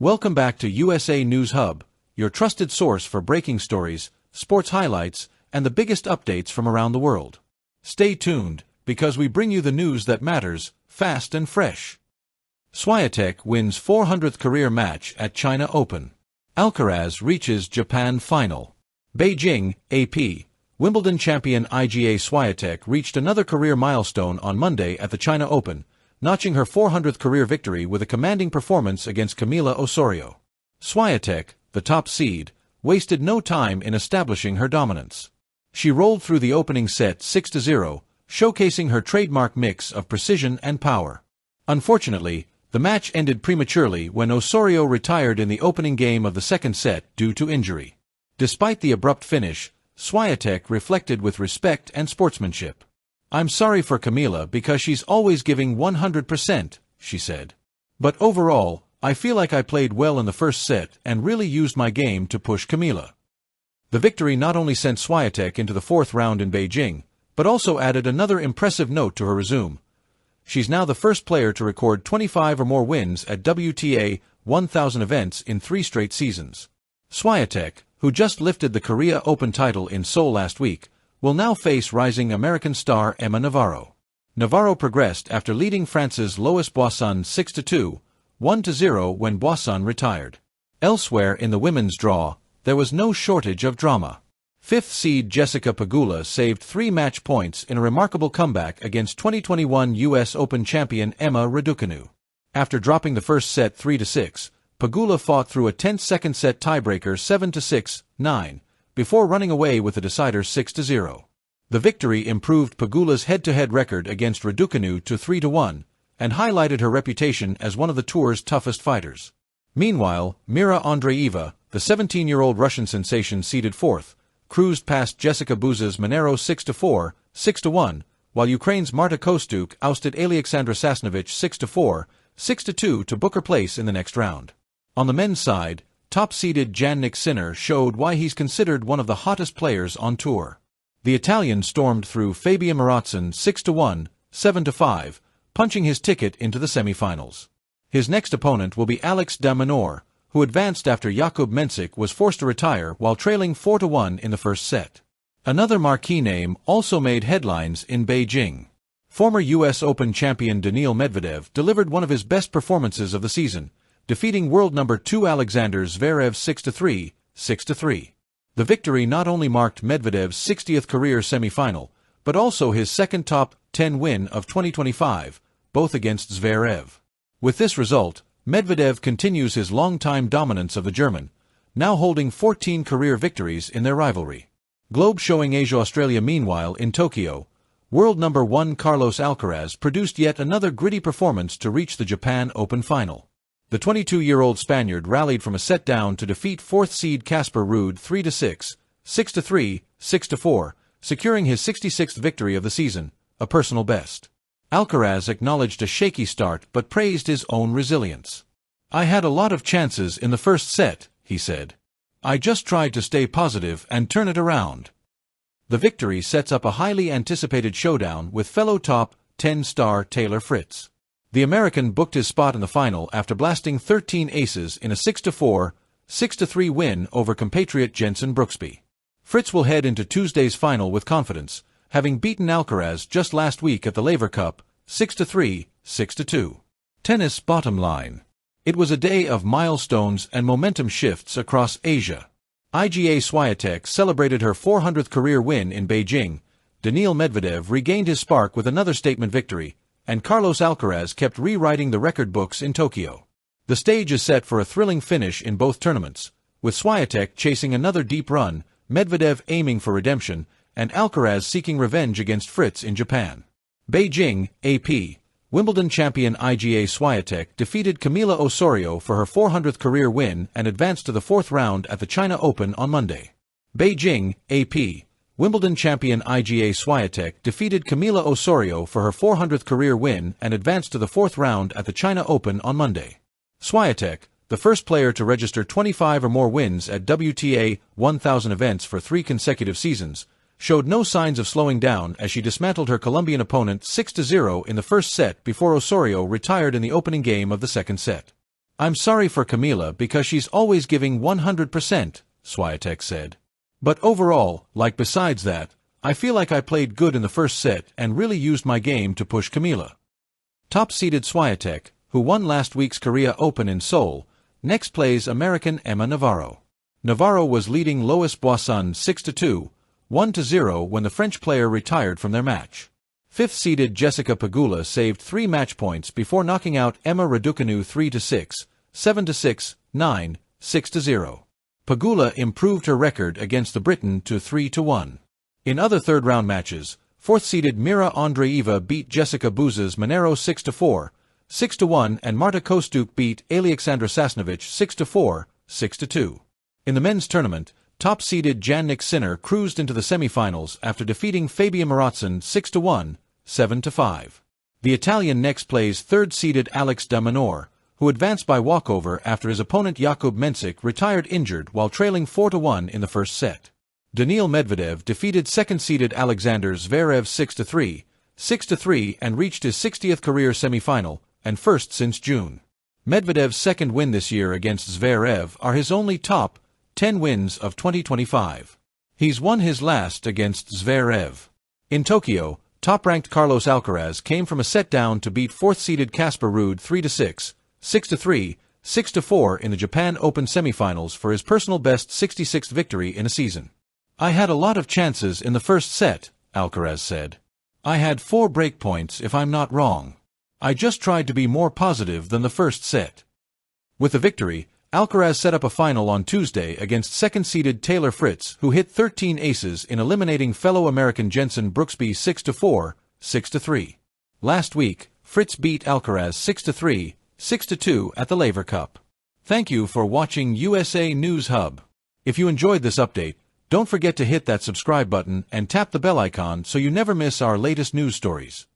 Welcome back to USA News Hub, your trusted source for breaking stories, sports highlights, and the biggest updates from around the world. Stay tuned, because we bring you the news that matters, fast and fresh. Swiatek wins 400th career match at China Open. Alcaraz reaches Japan final. Beijing, AP. Wimbledon champion Iga Swiatek reached another career milestone on Monday at the China Open, notching her 400th career victory with a commanding performance against Camila Osorio. Swiatek, the top seed, wasted no time in establishing her dominance. She rolled through the opening set 6-0, showcasing her trademark mix of precision and power. Unfortunately, the match ended prematurely when Osorio retired in the opening game of the second set due to injury. Despite the abrupt finish, Swiatek reflected with respect and sportsmanship. "I'm sorry for Camila because she's always giving 100%, she said. "But overall, I feel like I played well in the first set and really used my game to push Camila." The victory not only sent Swiatek into the fourth round in Beijing, but also added another impressive note to her resume. She's now the first player to record 25 or more wins at WTA 1000 events in 3 straight seasons. Swiatek, who just lifted the Korea Open title in Seoul last week, will now face rising American star Emma Navarro. Navarro progressed after leading France's Lois Boisson 6-2, 1-0 when Boisson retired. Elsewhere in the women's draw, there was no shortage of drama. 5th seed Jessica Pegula saved 3 match points in a remarkable comeback against 2021 U.S. Open champion Emma Raducanu. After dropping the first set 3-6, Pegula fought through a tense second set tiebreaker 7-6, 9, before running away with the decider 6-0. The victory improved Pegula's head-to-head record against Raducanu to 3-1, and highlighted her reputation as one of the tour's toughest fighters. Meanwhile, Mira Andreeva, the 17-year-old Russian sensation seeded 4th, cruised past Jessica Buza's Monero 6-4, 6-1, while Ukraine's Marta Kostyuk ousted Alexandra Sasnovich 6-4, 6-2 to book her place in the next round. On the men's side, top-seeded Jannik Sinner showed why he's considered one of the hottest players on tour. The Italian stormed through Fabian Maratson 6-1, 7-5, punching his ticket into the semifinals. His next opponent will be Alex de Minaur, who advanced after Jakub Mensik was forced to retire while trailing 4-1 in the first set. Another marquee name also made headlines in Beijing. Former U.S. Open champion Daniil Medvedev delivered one of his best performances of the season, defeating world number 2 Alexander Zverev 6-3, 6-3. The victory not only marked Medvedev's 60th career semifinal, but also his second top 10 win of 2025, both against Zverev. With this result, Medvedev continues his long-time dominance of the German, now holding 14 career victories in their rivalry. Globe showing Asia-Australia meanwhile in Tokyo, world number 1 Carlos Alcaraz produced yet another gritty performance to reach the Japan Open final. The 22-year-old Spaniard rallied from a set down to defeat 4th seed Casper Ruud 3-6, 6-3, 6-4, securing his 66th victory of the season, a personal best. Alcaraz acknowledged a shaky start but praised his own resilience. "I had a lot of chances in the first set," he said. "I just tried to stay positive and turn it around." The victory sets up a highly anticipated showdown with fellow top 10 star Taylor Fritz. The American booked his spot in the final after blasting 13 aces in a 6-4, 6-3 win over compatriot Jenson Brooksby. Fritz will head into Tuesday's final with confidence, having beaten Alcaraz just last week at the Laver Cup, 6-3, 6-2. Tennis bottom line. It was a day of milestones and momentum shifts across Asia. Iga Swiatek celebrated her 400th career win in Beijing, Daniil Medvedev regained his spark with another statement victory, and Carlos Alcaraz kept rewriting the record books in Tokyo. The stage is set for a thrilling finish in both tournaments, with Swiatek chasing another deep run, Medvedev aiming for redemption, and Alcaraz seeking revenge against Fritz in Japan. Beijing, AP. Wimbledon champion Iga Swiatek defeated Camila Osorio for her 400th career win and advanced to the 4th round at the China Open on Monday. Beijing, AP. Wimbledon champion Iga Swiatek defeated Camila Osorio for her 400th career win and advanced to the 4th round at the China Open on Monday. Swiatek, the first player to register 25 or more wins at WTA 1000 events for 3 consecutive seasons, showed no signs of slowing down as she dismantled her Colombian opponent 6-0 in the first set before Osorio retired in the opening game of the second set. I'm sorry for Camila because she's always giving 100%, Swiatek said. But overall, besides that, I feel like I played good in the first set and really used my game to push Camila. Top-seeded Swiatek, who won last week's Korea Open in Seoul, next plays American Emma Navarro. Navarro was leading Lois Boisson 6-2, 1-0 when the French player retired from their match. Fifth-seeded Jessica Pegula saved 3 match points before knocking out Emma Raducanu 3-6, 7-6, 9, 6-0. Pegula improved her record against the Briton to 3-1. In other third-round matches, fourth-seeded Mira Andreeva beat Jessica Buz's Monero 6-4, 6-1 and Marta Kostyuk beat Alexandra Sasnovich 6-4, 6-2. In the men's tournament, top-seeded Jannik Sinner cruised into the semifinals after defeating Fabian Maratson 6-1, 7-5. The Italian next plays third-seeded Alex de Minaur, who advanced by walkover after his opponent Jakub Mensik retired injured while trailing 4-1 in the first set. Daniil Medvedev defeated second-seeded Alexander Zverev 6-3, 6-3 and reached his 60th career semifinal, and first since June. Medvedev's second win this year against Zverev are his only top 10 wins of 2025. He's won his last against Zverev. In Tokyo, top-ranked Carlos Alcaraz came from a set down to beat fourth-seeded Casper Ruud 3-6, 6-3, 6-4 in the Japan Open semifinals for his personal best 66th victory in a season. I had a lot of chances in the first set, Alcaraz said. I had 4 break points if I'm not wrong. I just tried to be more positive than the first set. With the victory, Alcaraz set up a final on Tuesday against second-seeded Taylor Fritz, who hit 13 aces in eliminating fellow American Jensen Brooksby 6-4, 6-3. Last week, Fritz beat Alcaraz 6-3, 6-2 at the Laver Cup. Thank you for watching USA News Hub. If you enjoyed this update, don't forget to hit that subscribe button and tap the bell icon so you never miss our latest news stories.